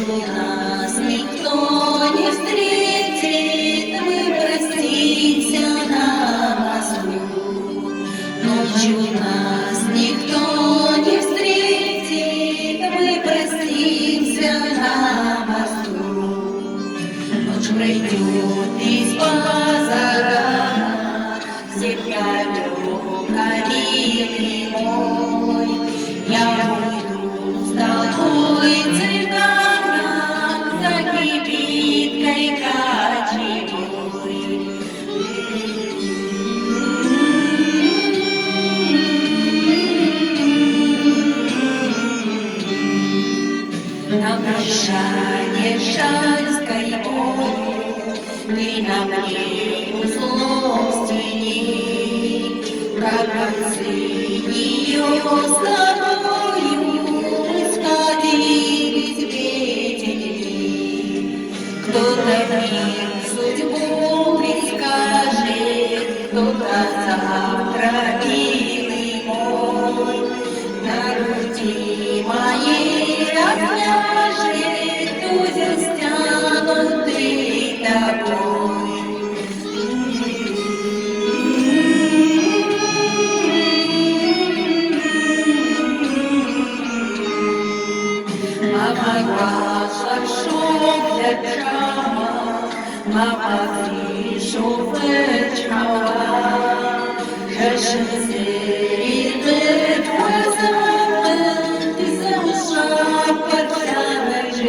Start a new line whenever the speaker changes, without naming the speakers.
у нас никто не встретит, мы простимся на мосту. Ночью нас никто не встретит, мы простимся на мосту. Ночь пройдет из позора, всегда милый мой, я уйду с тобой цыганом за кибиткой кочевой. На прощание шальской болью ты на мне узлом стяни, как концы ее с тобою сходились ветви. Кто-то мир судьбу предскажет, кто-то завтра, милый мой, на груди моей развяжет узел стянутый тобой. Мама шаршов лечала, мама пришел вечала, Хешен серит глазами, ты за уша подтянешь.